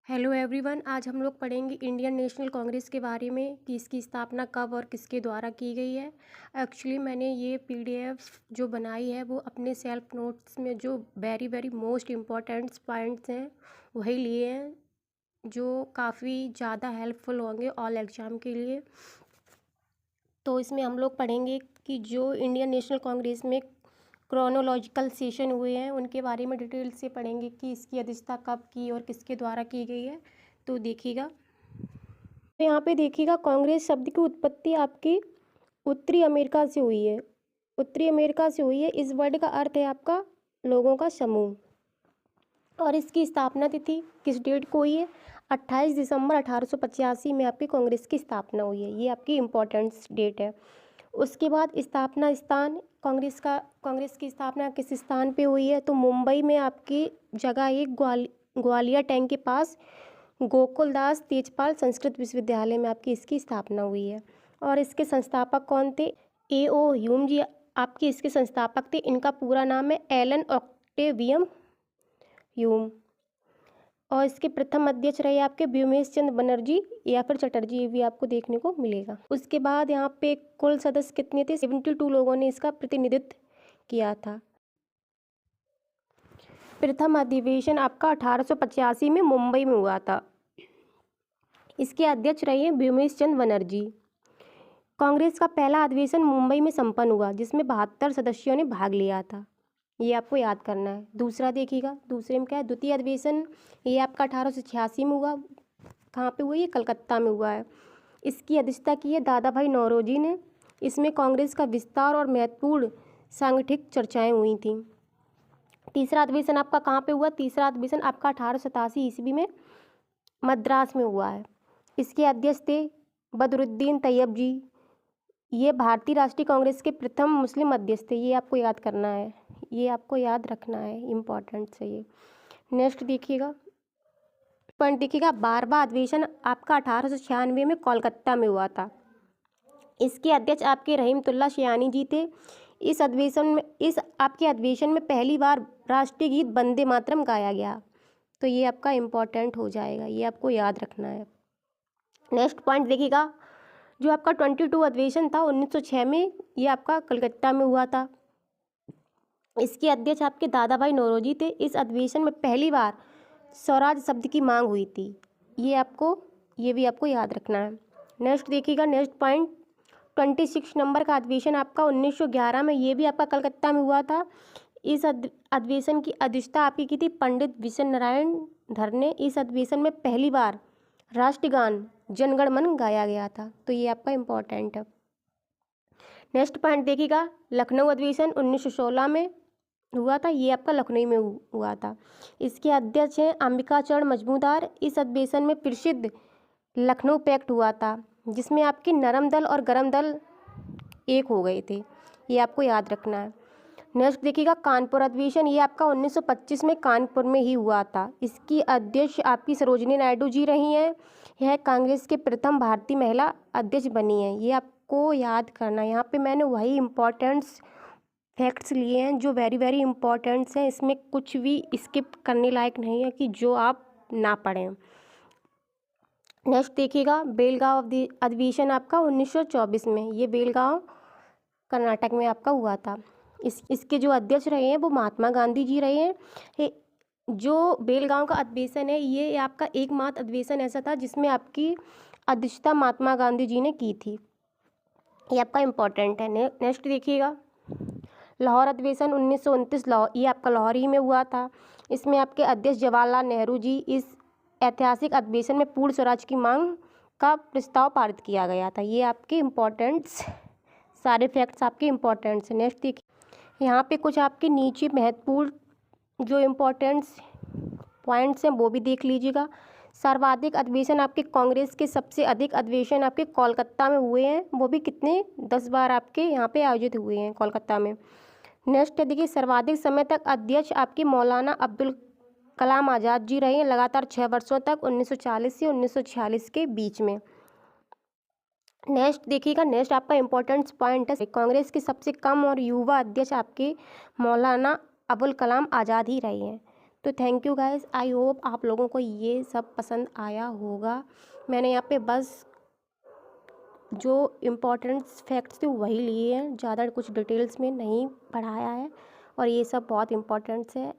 Hello everyone, आज हम लोग पढ़ेंगे इंडियन नेशनल कांग्रेस के बारे में कि इसकी स्थापना कब और किसके द्वारा की गई है। एक्चुअली मैंने ये पीडीएफ जो बनाई है वो अपने सेल्फ नोट्स में जो very very most important points हैं वही लिए हैं, जो काफ़ी ज़्यादा हेल्पफुल होंगे ऑल एग्ज़ाम के लिए। तो इसमें हम लोग पढ़ेंगे कि जो इंडियन नेशनल कांग्रेस में क्रोनोलॉजिकल सेशन हुए हैं उनके बारे में डिटेल से पढ़ेंगे कि इसकी अध्यक्षता कब की और किसके द्वारा की गई है। तो देखिएगा, तो यहाँ पे देखिएगा, कांग्रेस शब्द की उत्पत्ति आपकी उत्तरी अमेरिका से हुई है। उत्तरी अमेरिका से हुई है। इस वर्ड का अर्थ है आपका लोगों का समूह। और इसकी स्थापना तिथि किस डेट को हुई है? 28 दिसंबर 1885 में आपकी कांग्रेस की स्थापना हुई है। ये आपकी इम्पोर्टेंस डेट है। उसके बाद स्थापना स्थान कांग्रेस की स्थापना किस स्थान पे हुई है? तो मुंबई में आपकी जगह एक ग्वालियर टैंक के पास गोकुलदास तेजपाल संस्कृत विश्वविद्यालय में आपकी इसकी स्थापना हुई है। और इसके संस्थापक कौन थे? A.O. ह्यूम जी आपके इसके संस्थापक थे। इनका पूरा नाम है एलन ऑक्टेवियम ह्यूम। और इसके प्रथम अध्यक्ष रहे आपके व्योमेश चंद्र बनर्जी या फिर चटर्जी, ये भी आपको देखने को मिलेगा। उसके बाद यहाँ पे कुल सदस्य कितने थे? 72 लोगों ने इसका प्रतिनिधित्व किया था। प्रथम अधिवेशन आपका 1885 में मुंबई में हुआ था। इसके अध्यक्ष रहे व्योमेश चंद्र बनर्जी। कांग्रेस का पहला अधिवेशन मुंबई में संपन्न हुआ जिसमें 72 सदस्यों ने भाग लिया था। ये आपको याद करना है। दूसरा देखिएगा, दूसरे में क्या है? द्वितीय अधिवेशन ये आपका 1886 में हुआ। कहाँ पे हुआ? ये कलकत्ता में हुआ है। इसकी अध्यक्षता की है दादा भाई नौरोजी ने। इसमें कांग्रेस का विस्तार और महत्वपूर्ण सांगठनिक चर्चाएं हुई थी। तीसरा अधिवेशन आपका कहाँ पे हुआ? तीसरा अधिवेशन आपका 1887 ईस्वी में मद्रास में हुआ है। इसके अध्यक्ष थे बदरुद्दीन तैयब जी। ये भारतीय राष्ट्रीय कांग्रेस के प्रथम मुस्लिम अध्यक्ष थे। ये आपको याद करना है, ये आपको याद रखना है, इम्पोर्टेंट है ये। नेक्स्ट देखिएगा, पॉइंट देखिएगा, 12वां अधिवेशन आपका 1896 में कोलकाता में हुआ था। इसके अध्यक्ष आपके रहीमतुल्लाह सयानी जी थे। इस आपके अधिवेशन में पहली बार राष्ट्रीय गीत वंदे मातरम गाया गया। तो ये आपका इम्पोर्टेंट हो जाएगा, ये आपको याद रखना है। नेक्स्ट पॉइंट देखिएगा, जो आपका 22 अधिवेशन था 1906 में, ये आपका कलकत्ता में हुआ था। इसके अध्यक्ष आपके दादा भाई नौरोजी थे। इस अधिवेशन में पहली बार स्वराज शब्द की मांग हुई थी। ये भी आपको याद रखना है। नेक्स्ट देखिएगा, नेक्स्ट पॉइंट 26 नंबर का अधिवेशन आपका 1911 में, ये भी आपका कलकत्ता में हुआ था। इस अधिवेशन की अध्यक्षता आपकी की थी पंडित विजय नारायण धर ने। इस अधिवेशन में पहली बार राष्ट्रगान जनगण मन गाया गया था। तो ये आपका इम्पोर्टेंट है। नेक्स्ट पॉइंट देखिएगा, लखनऊ अधिवेशन 1916 में हुआ था। ये आपका लखनऊ में हुआ था। इसके अध्यक्ष हैं अंबिकाचरण मजमूदार। इस अधिवेशन में प्रसिद्ध लखनऊ पैक्ट हुआ था जिसमें आपके नरम दल और गरम दल एक हो गए थे। ये आपको याद रखना है। नेक्स्ट देखिएगा, कानपुर अधिवेशन, ये आपका 1925 में कानपुर में ही हुआ था। इसकी अध्यक्ष आपकी सरोजिनी नायडू जी रही हैं। यह कांग्रेस के प्रथम भारतीय महिला अध्यक्ष बनी हैं। ये आपको याद करना है। यहाँ पे मैंने वही इम्पोर्टेंट्स फैक्ट्स लिए हैं जो वेरी वेरी इम्पोर्टेंट्स हैं। इसमें कुछ भी स्किप करने लायक नहीं है कि जो आप ना पढ़ें। नेक्स्ट देखिएगा, बेलगांव अधिवेशन आपका 1924 में, ये बेलगांव कर्नाटक में आपका हुआ था। इसके जो अध्यक्ष रहे हैं वो महात्मा गांधी जी रहे हैं। जो बेलगांव का अधिवेशन है ये आपका एकमात्र अधिवेशन ऐसा था जिसमें आपकी अध्यक्षता महात्मा गांधी जी ने की थी। ये आपका इम्पोर्टेंट है। नेक्स्ट देखिएगा, लाहौर अधिवेशन 1929 लाहौर, ये आपका लाहौर ही में हुआ था। इसमें आपके अध्यक्ष जवाहरलाल नेहरू जी। इस ऐतिहासिक अधिवेशन में पूर्ण स्वराज की मांग का प्रस्ताव पारित किया गया था। ये आपके इम्पोर्टेंट्स, सारे फैक्ट्स आपके इम्पोर्टेंट्स हैं। नेक्स्ट देखिए, यहाँ पे कुछ आपके नीचे महत्वपूर्ण जो इम्पोर्टेंट्स पॉइंट्स हैं वो भी देख लीजिएगा। सर्वाधिक अधिवेशन आपके कांग्रेस के सबसे अधिक अधिवेशन आपके कोलकाता में हुए हैं। वो भी कितने? 10 बार आपके यहाँ पे आयोजित हुए हैं कोलकाता में। नेक्स्ट देखिए, सर्वाधिक समय तक अध्यक्ष आपके मौलाना अब्दुल कलाम आज़ाद जी रहे हैं, लगातार 6 वर्षों तक, 1940 से 1946 के बीच में। नेक्स्ट देखिएगा, नेक्स्ट आपका इम्पोर्टेंट पॉइंट है, कांग्रेस के सबसे कम और युवा अध्यक्ष आपके मौलाना अबुल कलाम आज़ाद ही रहे हैं। तो thank you guys, I hope आप लोगों को ये सब पसंद आया होगा। मैंने यहाँ पे बस जो इम्पोर्टेंट फैक्ट्स थे वही लिए हैं, ज़्यादा कुछ डिटेल्स में नहीं पढ़ाया है, और ये सब बहुत इम्पोर्टेंट्स है।